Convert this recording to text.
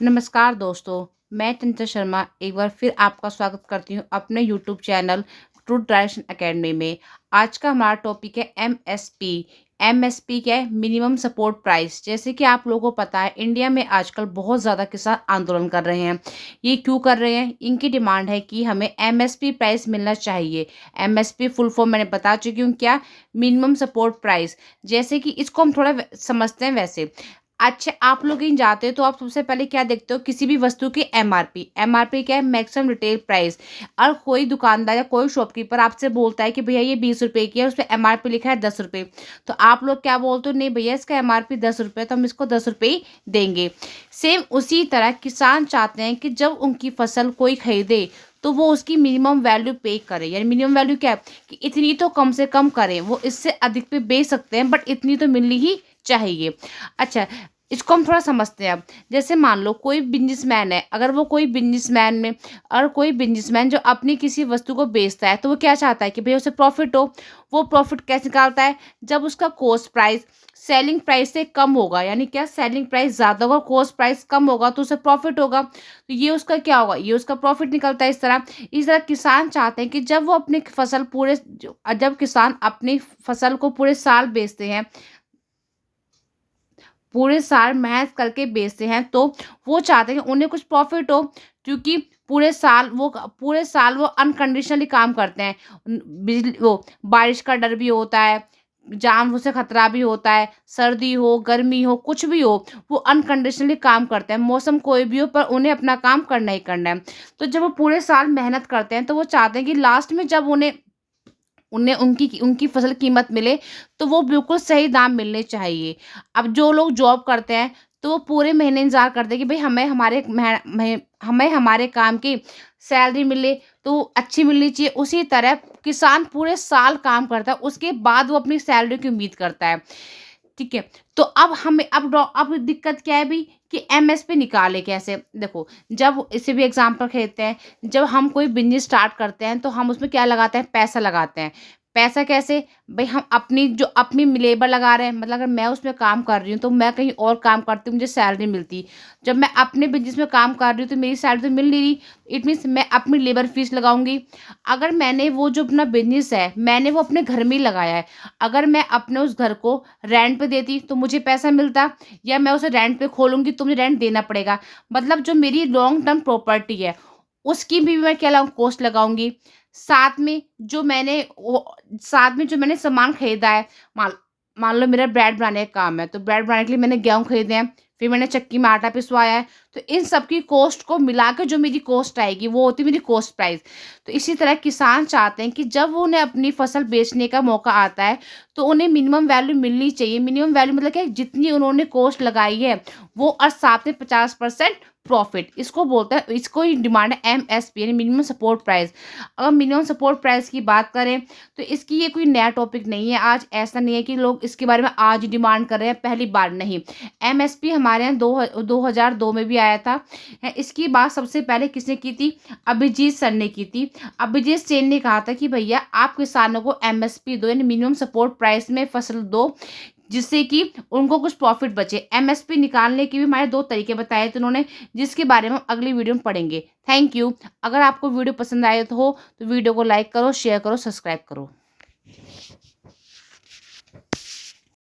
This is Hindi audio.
नमस्कार दोस्तों, मैं चंचल शर्मा एक बार फिर आपका स्वागत करती हूँ अपने YouTube channel true direction academy में। आज का हमारा टॉपिक है एमएसपी। एमएसपी क्या है? Minimum support price. जैसे कि आप लोगों को पता है, इंडिया में आजकल बहुत ज़्यादा किसान आंदोलन कर रहे हैं। ये क्यों कर रहे हैं? इनकी डिमांड है कि हमें एमएसपी प्राइस मिलना चाहिए। एमएसपी फुल फॉर्म मैंने बता चुकी हूँ क्या? Minimum support price. जैसे कि इसको हम थोड़ा समझते हैं वैसे। अच्छा, आप लोग कहीं जाते हो तो आप सबसे पहले क्या देखते हो? किसी भी वस्तु की एमआरपी। एमआरपी क्या है? Maximum retail price. और कोई दुकानदार या कोई शॉपकीपर आपसे बोलता है कि भैया ये 20 रुपए की है, उस पर एमआरपी लिखा है 10 रुपए। तो आप लोग क्या बोलते हो? नहीं भैया, इसका एमआरपी 10 रुपए, तो हम इसको 10 रुपए ही देंगे। सेम उसी तरह किसान चाहते हैं कि जब उनकी फसल कोई खरीदे तो वो उसकी मिनिमम वैल्यू पे करे। यानी मिनिमम वैल्यू क्या है? कि इतनी तो कम से कम करें। वो इससे अधिक पे बेच सकते हैं, बट इतनी तो मिलनी ही चाहिए। अच्छा, इसको हम थोड़ा समझते हैं अब। जैसे मान लो कोई बिजनेसमैन है, अगर वो कोई बिजनेसमैन जो अपनी किसी वस्तु को बेचता है, तो वो क्या चाहता है कि भैया उसे प्रॉफिट हो। वो प्रॉफिट कैसे निकालता है? जब उसका कॉस्ट प्राइस सेलिंग प्राइस से कम होगा। यानी क्या? सेलिंग प्राइस ज़्यादा होगा, कॉस्ट प्राइस कम होगा, तो उसे प्रॉफिट होगा। तो ये उसका क्या होगा? ये उसका प्रॉफिट निकलता है। इस तरह किसान चाहते हैं कि जब किसान अपनी फसल को पूरे साल मेहनत करके बेचते हैं, तो वो चाहते हैं कि उन्हें कुछ प्रॉफिट हो। क्योंकि पूरे साल वो अनकंडीशनली काम करते हैं। बिजली वो बारिश का डर भी होता है, जान से खतरा भी होता है, सर्दी हो गर्मी हो कुछ भी हो, वो अनकंडीशनली काम करते हैं। मौसम कोई भी हो, पर उन्हें अपना काम करना ही करना है। तो जब वो पूरे साल मेहनत करते हैं, तो वो चाहते हैं कि लास्ट में जब उन्हें उन्हें उनकी उनकी फसल कीमत मिले, तो वो बिल्कुल सही दाम मिलने चाहिए। अब जो लोग जॉब करते हैं, तो वो पूरे महीने इंतज़ार करते हैं कि भई हमें हमारे काम की सैलरी मिले, तो अच्छी मिलनी चाहिए। उसी तरह किसान पूरे साल काम करता है, उसके बाद वो अपनी सैलरी की उम्मीद करता है। ठीक है? तो अब दिक्कत क्या है भई? कि एमएसपी निकालें कैसे? देखो, जब इसे भी एग्ज़ाम्पल खरीदते हैं, जब हम कोई बिज़नेस स्टार्ट करते हैं, तो हम उसमें क्या लगाते हैं? पैसा लगाते हैं। पैसा कैसे? भई हम अपनी लेबर लगा रहे हैं, मतलब अगर मैं उसमें काम कर रही हूँ, तो मैं कहीं और काम करती हूँ, मुझे सैलरी मिलती। जब मैं अपने बिज़नेस में काम कर रही हूँ, तो मेरी सैलरी तो मिल नहीं रही। इट मीन्स मैं अपनी लेबर फीस लगाऊँगी। अगर मैंने वो जो अपना बिज़नेस है, मैंने वो अपने घर में ही लगाया है। अगर मैं अपने उस घर को रेंट पे देती, तो मुझे पैसा मिलता, या मैं उसे रेंट पे खोलूँगी तो मुझे रेंट देना पड़ेगा। मतलब जो मेरी लॉन्ग टर्म प्रॉपर्टी है, उसकी भी मैं क्या लगाऊँ? कॉस्ट लगाऊँगी। साथ में जो मैंने सामान खरीदा है, मान मान लो मेरा ब्रेड बनाने का काम है, तो ब्रेड बनाने के लिए मैंने गेहूँ खरीदे हैं, फिर मैंने चक्की में आटा पिसवाया है। तो इन सब की कॉस्ट को मिला के जो मेरी कॉस्ट आएगी, वो होती है मेरी कॉस्ट प्राइस। तो इसी तरह किसान चाहते हैं कि जब उन्हें अपनी फसल बेचने का मौका आता है, तो उन्हें मिनिमम वैल्यू मिलनी चाहिए। मिनिमम वैल्यू मतलब क्या है? जितनी उन्होंने कॉस्ट लगाई है, वो और साथ में 50% प्रॉफिट। इसको ही डिमांड है एमएसपी, यानी मिनिमम सपोर्ट प्राइस। अगर मिनिमम सपोर्ट प्राइस की बात करें, तो इसकी ये कोई नया टॉपिक नहीं है। आज ऐसा नहीं है कि लोग इसके बारे में आज ही डिमांड कर रहे हैं, पहली बार नहीं। एमएसपी हमारे यहाँ 2002 में भी आया था। इसकी बात सबसे पहले किसने की थी? अभिजीत सर ने की थी। अभिजीत सेन ने कहा था कि भैया आप किसानों को एमएसपी दो, यानी मिनिमम सपोर्ट प्राइस में फसल दो, जिससे कि उनको कुछ प्रॉफिट बचे। एमएसपी निकालने के भी हमारे 2 तरीके बताए थे उन्होंने, जिसके बारे में हम अगली वीडियो में पढ़ेंगे। Thank you. अगर आपको वीडियो पसंद आए तो वीडियो को लाइक करो, शेयर करो, सब्सक्राइब करो।